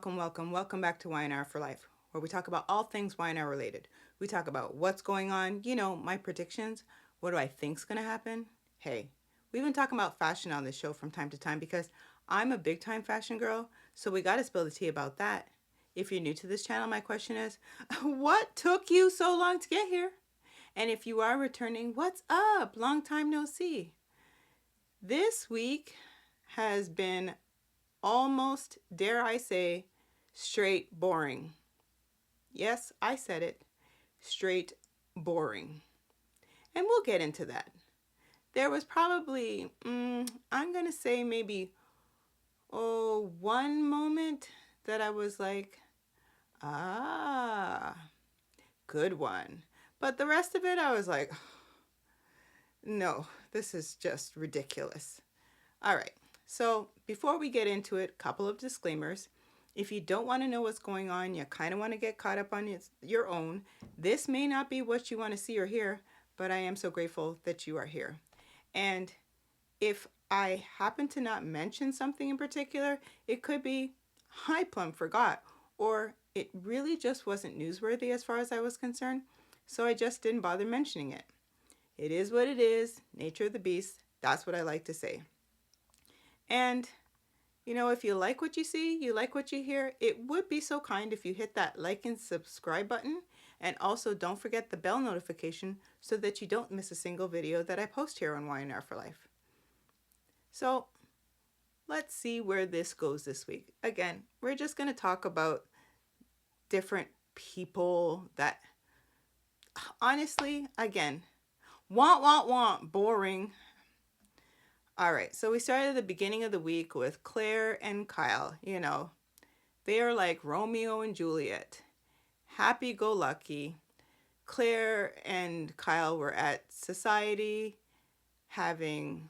welcome back to Y&R For Life, where we talk about all things Y&R related. We talk about what's going on, my predictions. What do I think's going to happen? Hey, we've been talking about fashion on this show from time to time because I'm a big time fashion girl, so we got to spill the tea about that. If you're new to this channel, my question is, what took you so long to get here? And if you are returning, what's up? Long time no see. This week has been almost, dare I say, straight boring. Yes, I said it. Straight boring. And we'll get into that. There was probably, I'm going to say maybe, one moment that I was like, good one. But the rest of it, I was like, no, this is just ridiculous. All right. So before we get into it, a couple of disclaimers. If you don't want to know what's going on, you kind of want to get caught up on your own, this may not be what you want to see or hear, but I am so grateful that you are here. And if I happen to not mention something in particular, it could be, I plumb forgot, or it really just wasn't newsworthy as far as I was concerned, so I just didn't bother mentioning it. It is what it is, nature of the beast, that's what I like to say. And, if you like what you see, you like what you hear, it would be so kind if you hit that like and subscribe button. And also don't forget the bell notification so that you don't miss a single video that I post here on Y&R For Life. So let's see where this goes this week. Again, we're just going to talk about different people that, honestly, again, boring. All right, so we started at the beginning of the week with Claire and Kyle. They are like Romeo and Juliet. Happy-go-lucky. Claire and Kyle were at society having,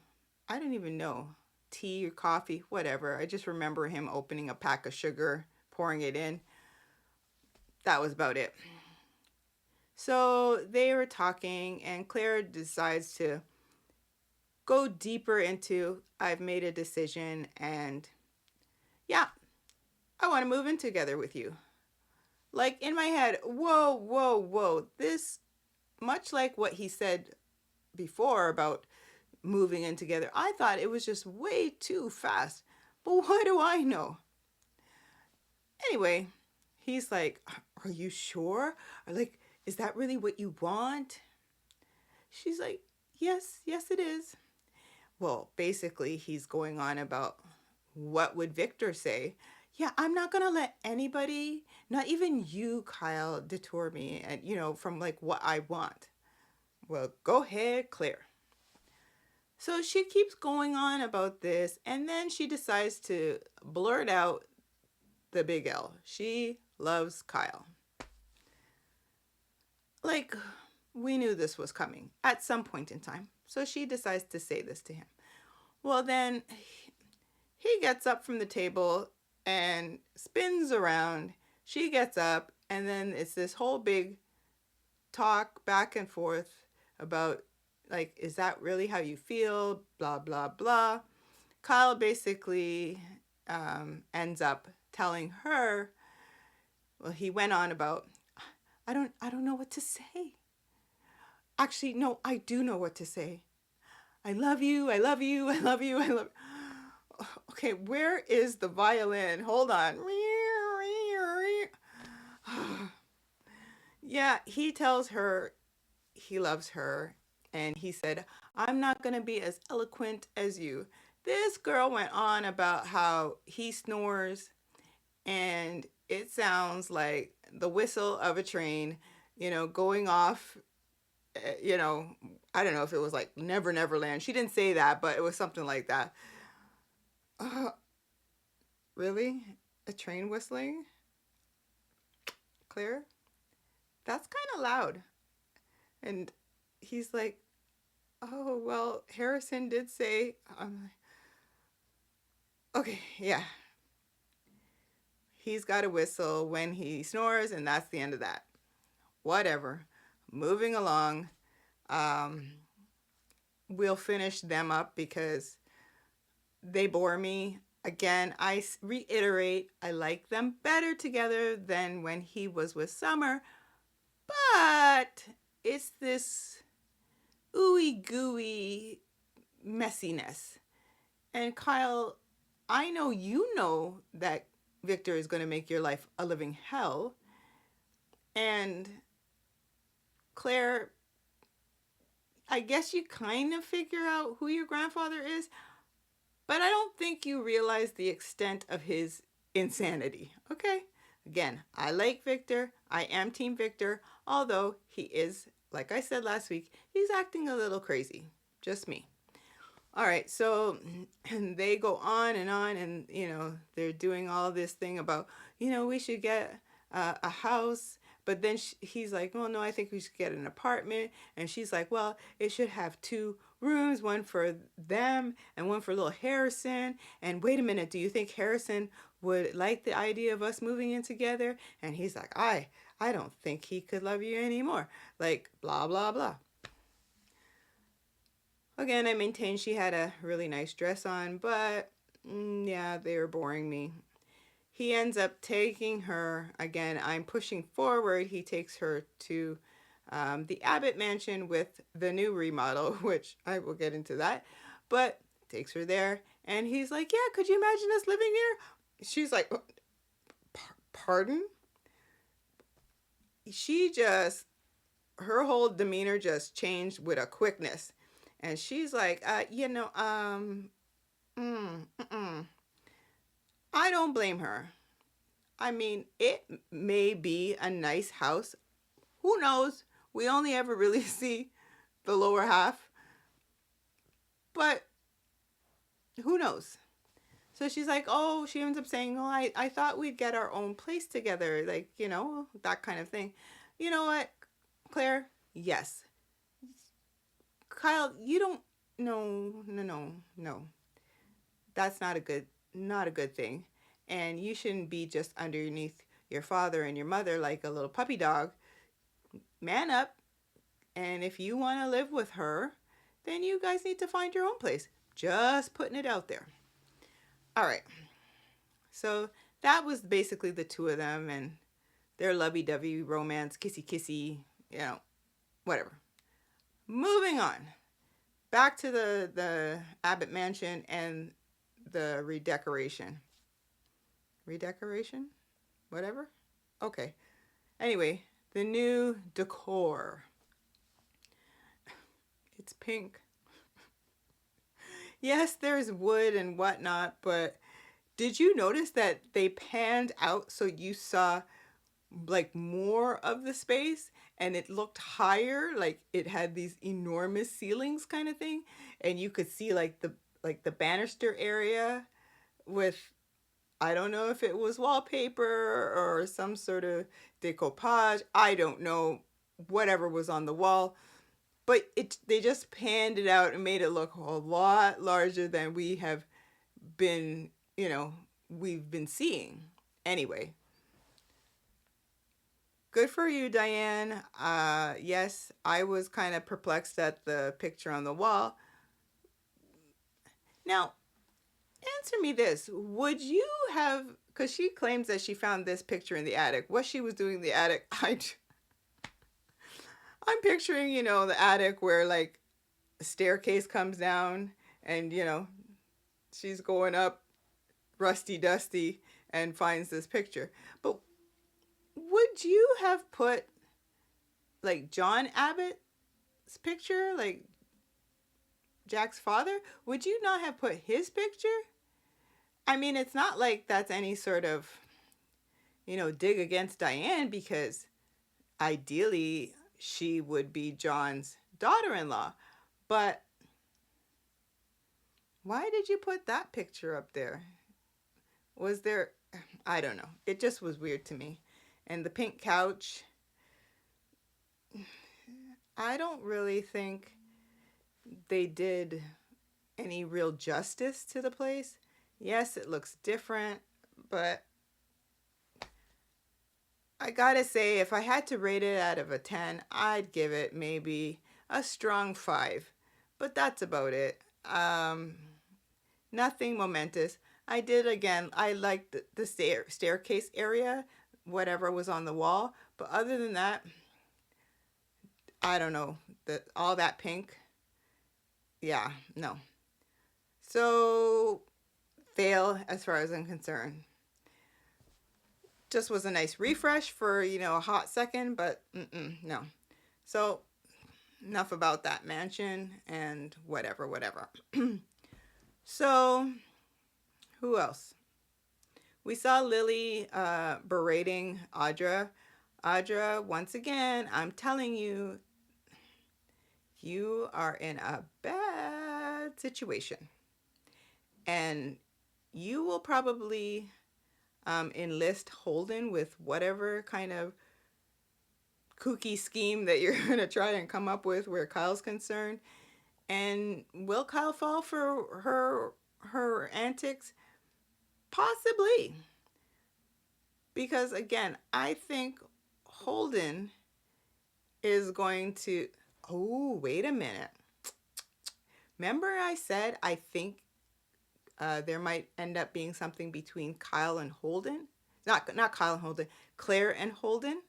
I don't even know, tea or coffee, whatever. I just remember him opening a pack of sugar, pouring it in. That was about it. So they were talking, and Claire decides to go deeper into, I've made a decision, and yeah, I want to move in together with you. Like in my head, whoa. This, much like what he said before about moving in together, I thought it was just way too fast. But what do I know? Anyway, he's like, are you sure? Or like, is that really what you want? She's like, yes, it is. Well, basically, he's going on about what would Victor say. Yeah, I'm not going to let anybody, not even you, Kyle, detour me and, from like what I want. Well, go ahead, Claire. So she keeps going on about this, and then she decides to blurt out the big L. She loves Kyle. Like, we knew this was coming at some point in time. So she decides to say this to him. Well, then he gets up from the table and spins around. She gets up, and then it's this whole big talk back and forth about, like, is that really how you feel? Blah, blah, blah. Kyle basically ends up telling her, well, he went on about, I don't know what to say. Actually, no, I do know what to say. I love you. Okay, where is the violin? Hold on. Yeah, he tells her he loves her, and he said, I'm not going to be as eloquent as you. This girl went on about how he snores, and it sounds like the whistle of a train, going off, I don't know if it was like Never Never Land. She didn't say that, but it was something like that. Really? A train whistling? Claire? That's kind of loud. And he's like, oh, well, Harrison did say, I'm like, okay, yeah. He's got a whistle when he snores, and that's the end of that. Whatever. Moving along. We'll finish them up because they bore me. Again, reiterate, I like them better together than when he was with Summer, but it's this ooey gooey messiness. And Kyle, I know you know that Victor is going to make your life a living hell. And Claire, I guess you kind of figure out who your grandfather is, but I don't think you realize the extent of his insanity. Okay? Again, I like Victor. I am Team Victor, although he is, like I said last week, he's acting a little crazy. Just me. All right, so they go on, and they're doing all this thing about we should get a house, but then he's like, well, no, I think we should get an apartment, and she's like, well, it should have two rooms, one for them and one for little Harrison. And wait a minute, do you think Harrison would like the idea of us moving in together? And he's like, I don't think he could love you anymore. Like blah blah blah. Again, I maintain she had a really nice dress on, but yeah, they were boring me. He ends up taking her, again, I'm pushing forward, he takes her to the Abbott mansion with the new remodel, which I will get into that, but takes her there, and he's like, yeah, could you imagine us living here? She's like, pardon? Her whole demeanor just changed with a quickness. And she's like, I don't blame her. I mean, it may be a nice house. Who knows? We only ever really see the lower half. But who knows? So she's like, oh, she ends up saying, oh, I thought we'd get our own place together. Like, that kind of thing. You know what, Claire? Yes. Kyle, you don't, no. That's not a good thing. And you shouldn't be just underneath your father and your mother like a little puppy dog. Man up. And if you want to live with her, then you guys need to find your own place. Just putting it out there. All right. So that was basically the two of them and their lovey-dovey romance, kissy, whatever. Moving on. Back to the Abbott mansion and the redecoration. Redecoration? Whatever? Okay. Anyway, the new decor. It's pink. Yes, there's wood and whatnot, but did you notice that they panned out so you saw like more of the space and it looked higher, like it had these enormous ceilings kind of thing, and you could see like the banister area with, I don't know if it was wallpaper or some sort of decoupage, I don't know, whatever was on the wall, but they just panned it out and made it look a lot larger than we've been seeing. Anyway, good for you, Diane. Yes, I was kind of perplexed at the picture on the wall. Now, answer me this. Would you have, because she claims that she found this picture in the attic. What she was doing in the attic, I'm picturing, the attic where like a staircase comes down and, she's going up rusty dusty and finds this picture. But would you have put like John Abbott's picture, like Jack's father? Would you not have put his picture? I mean, it's not like that's any sort of, dig against Diane, because ideally she would be John's daughter-in-law. But why did you put that picture up there? Was there, I don't know. It just was weird to me. And the pink couch, I don't really think they did any real justice to the place. Yes, it looks different, but I gotta say, if I had to rate it out of a 10, I'd give it maybe a strong 5. But that's about it. Nothing momentous. I did again. I liked the staircase area, whatever was on the wall. But other than that, I don't know. All that pink, yeah, no. So fail as far as I'm concerned. Just was a nice refresh for a hot second, but no. So enough about that mansion and whatever, whatever. So who else? We saw Lily berating Audra. Audra, once again, I'm telling you, you are in a bad situation. And you will probably enlist Holden with whatever kind of kooky scheme that you're going to try and come up with where Kyle's concerned. And will Kyle fall for her antics? Possibly. Because again, I think Holden is going to. Oh, wait a minute. Remember I said I think there might end up being something between Kyle and Holden? Not Kyle and Holden, Claire and Holden.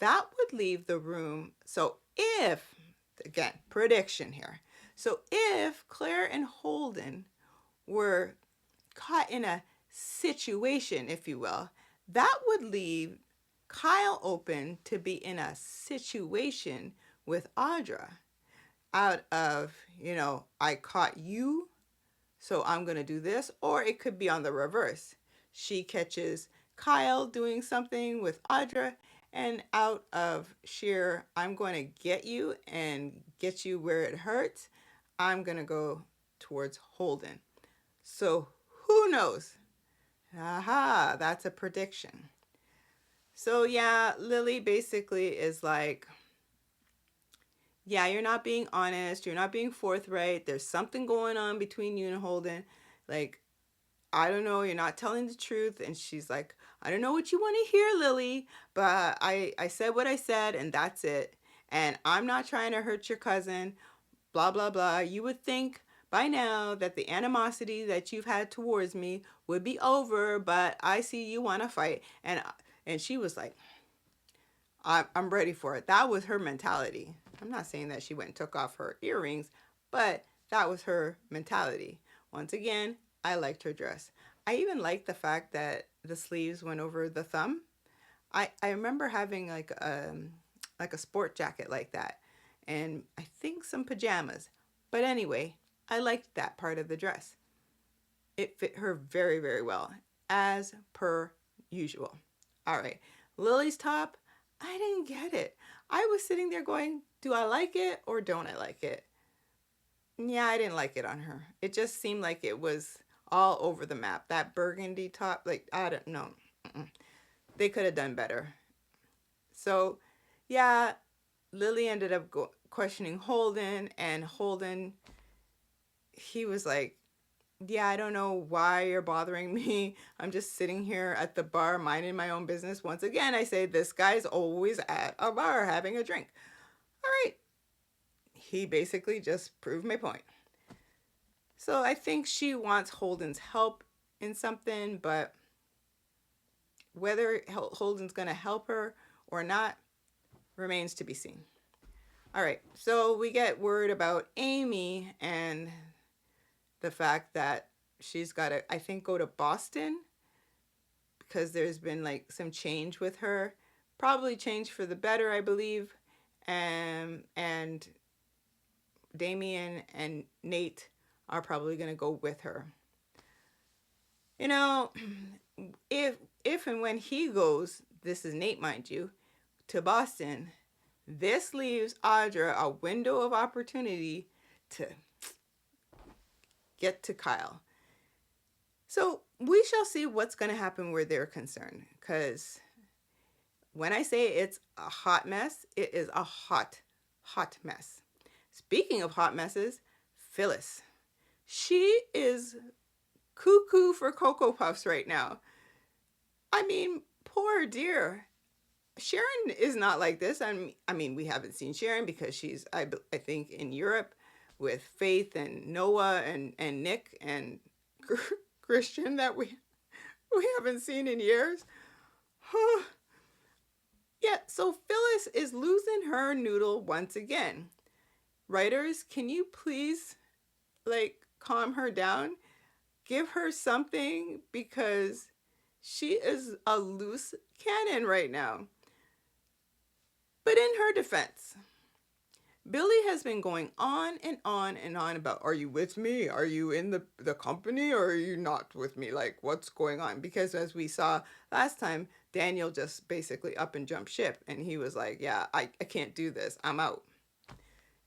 That would leave the room. So if, again, prediction here. So if Claire and Holden were caught in a situation, if you will, that would leave Kyle open to be in a situation with Audra out of, I caught you, so I'm going to do this. Or it could be on the reverse. She catches Kyle doing something with Audra, and out of sheer, I'm going to get you and get you where it hurts, I'm going to go towards Holden. So who knows? Aha, that's a prediction. So yeah, Lily basically is like, yeah, you're not being honest. You're not being forthright. There's something going on between you and Holden. Like, I don't know. You're not telling the truth. And she's like, I don't know what you want to hear, Lily, but I said what I said and that's it. And I'm not trying to hurt your cousin, blah, blah, blah. You would think by now that the animosity that you've had towards me would be over, but I see you want to fight. And she was like, I'm ready for it. That was her mentality. I'm not saying that she went and took off her earrings, but that was her mentality. Once again, I liked her dress. I even liked the fact that the sleeves went over the thumb. I remember having like a sport jacket like that, and I think some pajamas. But anyway, I liked that part of the dress. It fit her very, very well, as per usual. All right, Lily's top, I didn't get it. I was sitting there going, do I like it or don't I like it? Yeah, I didn't like it on her. It just seemed like it was all over the map. That burgundy top, like, I don't know. They could have done better. So, yeah, Lily ended up questioning Holden, and Holden, he was like, yeah, I don't know why you're bothering me. I'm just sitting here at the bar minding my own business. Once again, I say this guy's always at a bar having a drink. All right. He basically just proved my point. So I think she wants Holden's help in something, but whether Holden's going to help her or not remains to be seen. All right. So we get word about Amy and the fact that she's got to, I think, go to Boston because there's been like some change with her. Probably change for the better, I believe. And Damien and Nate are probably going to go with her. You know, if and when he goes, this is Nate, mind you, to Boston, this leaves Audra a window of opportunity to get to Kyle. So we shall see what's going to happen where they're concerned. Because when I say it's a hot mess, it is a hot, hot mess. Speaking of hot messes, Phyllis. She is cuckoo for Cocoa Puffs right now. I mean, poor dear. Sharon is not like this. I mean, we haven't seen Sharon because she's, I think, in Europe with Faith and Noah and Nick and Christian that we haven't seen in years. Yeah, so Phyllis is losing her noodle once again. Writers, can you please calm her down? Give her something because she is a loose cannon right now. But in her defense, Billy has been going on and on and on about, are you with me? Are you in the company or are you not with me? Like, what's going on? Because as we saw last time, Daniel just basically up and jumped ship. And he was like, yeah, I can't do this. I'm out.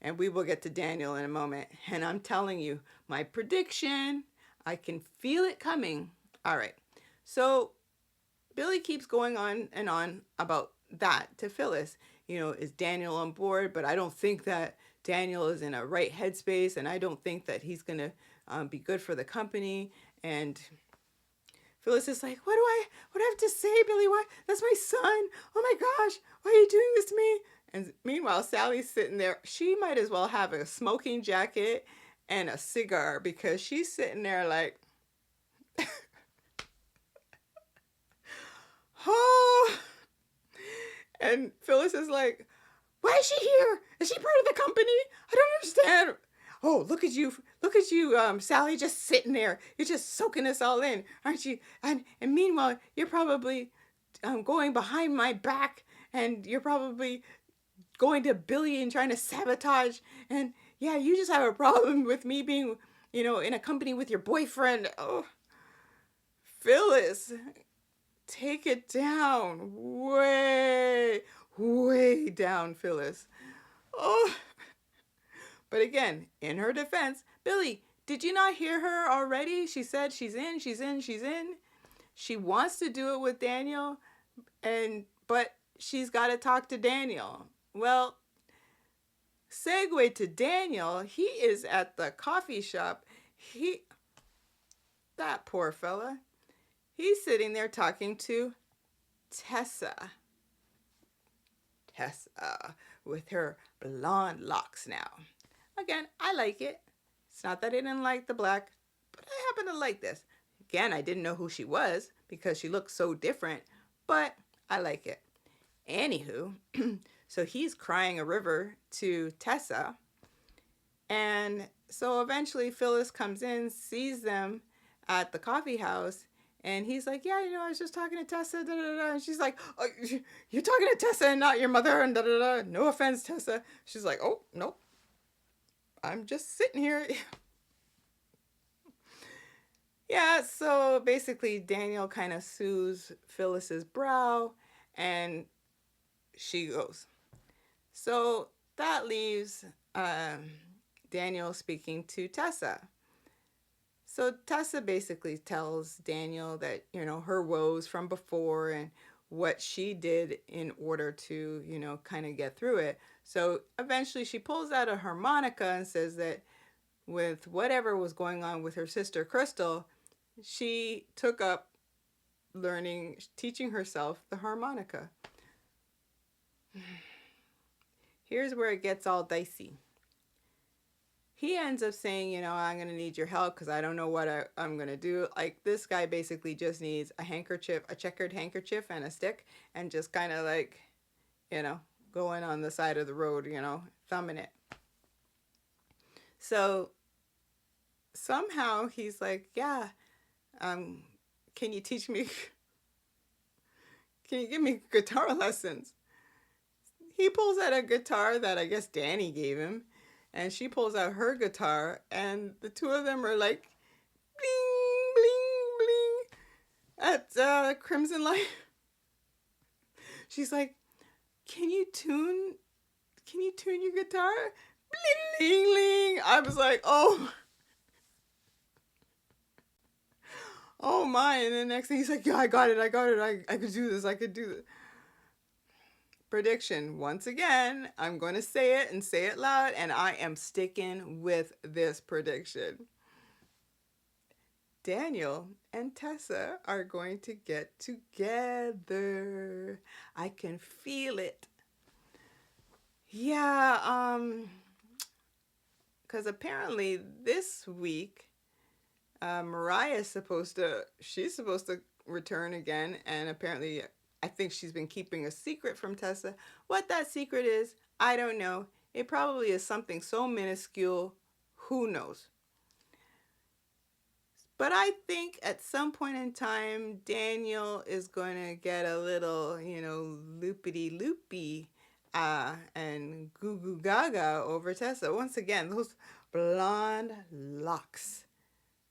And we will get to Daniel in a moment. And I'm telling you, my prediction, I can feel it coming. All right. So Billy keeps going on and on about that to Phyllis. Is Daniel on board? But I don't think that Daniel is in a right headspace, and I don't think that he's going to be good for the company. And Phyllis is like, what do I have to say, Billy? Why? That's my son. Oh my gosh, why are you doing this to me? And meanwhile, Sally's sitting there. She might as well have a smoking jacket and a cigar because she's sitting there like, oh. And Phyllis is like, why is she here? Is she part of the company? I don't understand. Oh, look at you, Sally, just sitting there. You're just soaking us all in, aren't you? And meanwhile, you're probably going behind my back, and you're probably going to Billy and trying to sabotage. And yeah, you just have a problem with me being, in a company with your boyfriend. Oh, Phyllis, take it down. Way down, Phyllis. Oh. But again, in her defense, Billy, did you not hear her already? She said she's in. She wants to do it with Daniel, but she's got to talk to Daniel. Well, segue to Daniel. He is at the coffee shop. That poor fella. He's sitting there talking to Tessa. With her blonde locks now. Again, I like it. It's not that I didn't like the black, but I happen to like this. Again, I didn't know who she was because she looked so different, but I like it. Anywho, so he's crying a river to Tessa. And so eventually Phyllis comes in, sees them at the coffee house, and he's like, yeah, I was just talking to Tessa, da, da, da. And she's like, oh, you're talking to Tessa and not your mother, and da, da, da. No offense, Tessa. She's like, oh, nope. I'm just sitting here. Yeah, so basically Daniel kind of soothes Phyllis's brow, and she goes. So that leaves Daniel speaking to Tessa. So Tessa basically tells Daniel that, her woes from before and what she did in order to, kind of get through it. So eventually she pulls out a harmonica and says that with whatever was going on with her sister Crystal, she took up teaching herself the harmonica. Here's where it gets all dicey. He ends up saying, I'm going to need your help because I don't know what I'm going to do. Like, this guy basically just needs a handkerchief, a checkered handkerchief and a stick, and just kind of going on the side of the road, thumbing it. So somehow he's like, yeah, can you teach me, can you give me guitar lessons? He pulls out a guitar that I guess Danny gave him. And she pulls out her guitar, and the two of them are like, bling, bling, bling, at Crimson Light. She's like, can you tune your guitar? Bling, bling, bling. I was like, oh my. And the next thing he's like, yeah, I got it. I could do this. Prediction, once again, I'm going to say it and say it loud, and I am sticking with this prediction. Daniel and Tessa are going to get together. I can feel it. Yeah, because apparently this week, Mariah's she's supposed to return again, and apparently, I think she's been keeping a secret from Tessa. What that secret is, I don't know. It probably is something so minuscule, who knows? But I think at some point in time, Daniel is going to get a little, loopity loopy and goo goo gaga over Tessa. Once again, those blonde locks.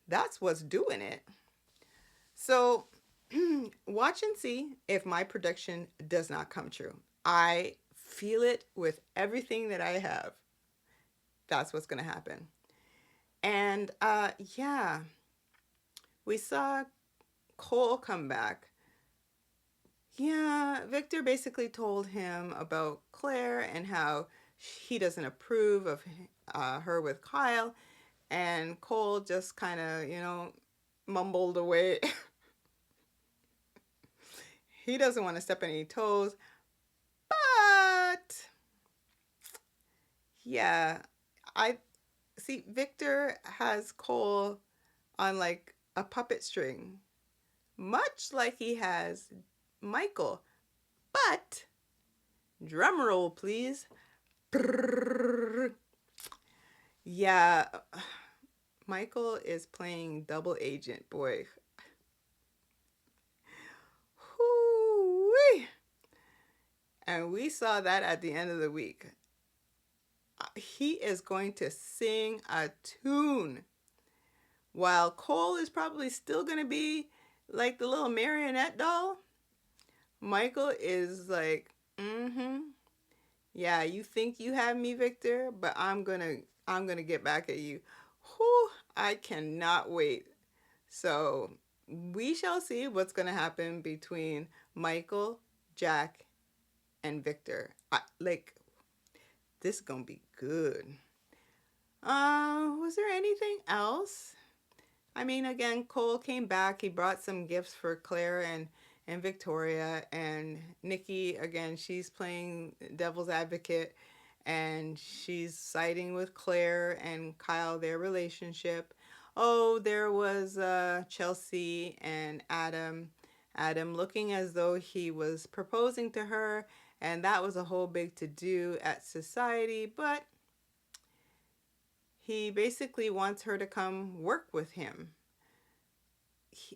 That's what's doing it. So, watch and see if my prediction does not come true. I feel it with everything that I have. That's what's going to happen. And yeah, we saw Cole come back. Yeah, Victor basically told him about Claire and how he doesn't approve of her with Kyle. And Cole just kind of, mumbled away. He doesn't want to step on any toes. But yeah, I see Victor has Cole on like a puppet string, much like he has Michael. But drum roll, please. Yeah, Michael is playing double agent, boy. Hoo-wee. And we saw that at the end of the week. He is going to sing a tune, while Cole is probably still going to be like the little marionette doll. Michael is like, yeah, you think you have me, Victor, but I'm gonna get back at you. Whew, I cannot wait. So we shall see what's gonna happen between Michael, Jack, and Victor. This is gonna be good. Was there anything else? I mean, again, Cole came back. He brought some gifts for Claire and Victoria. And Nikki, again, she's playing devil's advocate. And she's siding with Claire and Kyle, their relationship. Oh, there was Chelsea and Adam. Adam looking as though he was proposing to her. And that was a whole big to-do at society. But he basically wants her to come work with him.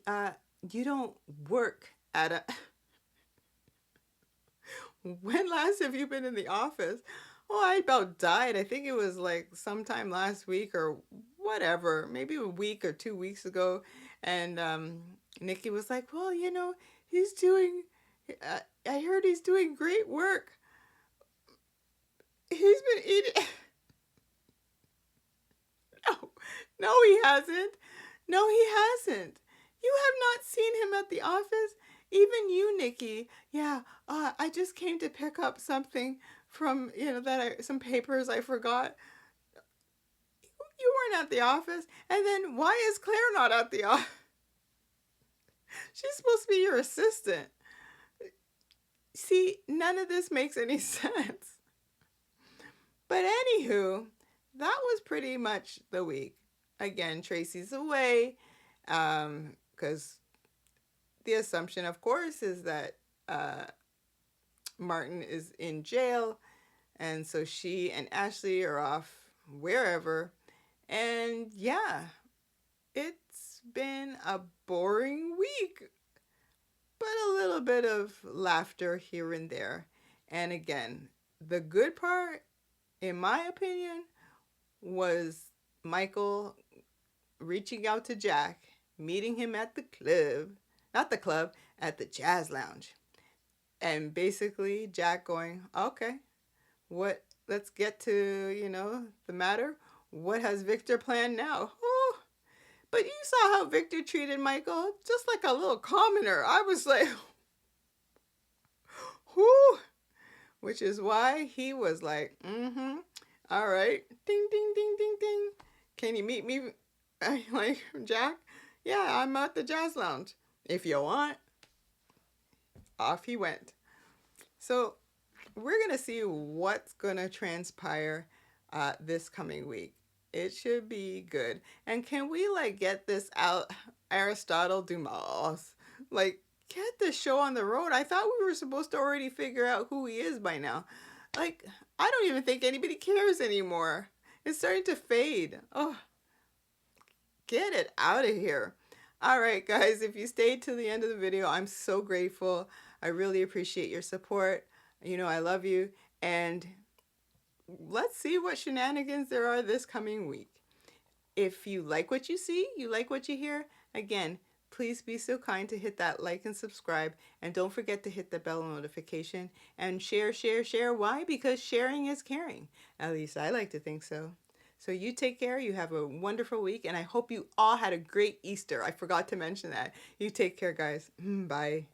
You don't work at a... When last have you been in the office? Oh, I about died. I think it was like sometime last week or whatever, maybe a week or 2 weeks ago. And Nikki was like, well, he's doing... I heard he's doing great work. He's been eating... No, he hasn't. No, he hasn't. You have not seen him at the office. Even you, Nikki. Yeah, I just came to pick up something from, some papers I forgot. You weren't at the office. And then why is Claire not at the office? She's supposed to be your assistant. See, none of this makes any sense. But anywho, that was pretty much the week. Again, Tracy's away, because the assumption, of course, is that Martin is in jail, and so she and Ashley are off wherever. And yeah, it's been a boring week, but a little bit of laughter here and there. And again, the good part, in my opinion, was Michael reaching out to Jack, meeting him at the club, not the club, at the jazz lounge. And basically Jack going, okay, let's get to, the matter. What has Victor planned now? Oh, but you saw how Victor treated Michael, just like a little commoner. I was like, whoo, which is why he was like, all right, ding, ding, ding, ding, ding. Can you meet me, like, Jack? Yeah, I'm at the jazz lounge. If you want. Off he went. So we're going to see what's going to transpire this coming week. It should be good. And can we like get this out, Aristotle Dumas? Like, get this show on the road. I thought we were supposed to already figure out who he is by now. Like, I don't even think anybody cares anymore. It's starting to fade. Oh, get it out of here. All right, guys, if you stayed to the end of the video, I'm so grateful. I really appreciate your support. You know, I love you. And let's see what shenanigans there are this coming week. If you like what you see, you like what you hear, again, please be so kind to hit that like and subscribe. And don't forget to hit the bell notification and share, share, share. Why? Because sharing is caring. At least I like to think so. So you take care. You have a wonderful week. And I hope you all had a great Easter. I forgot to mention that. You take care, guys. Bye.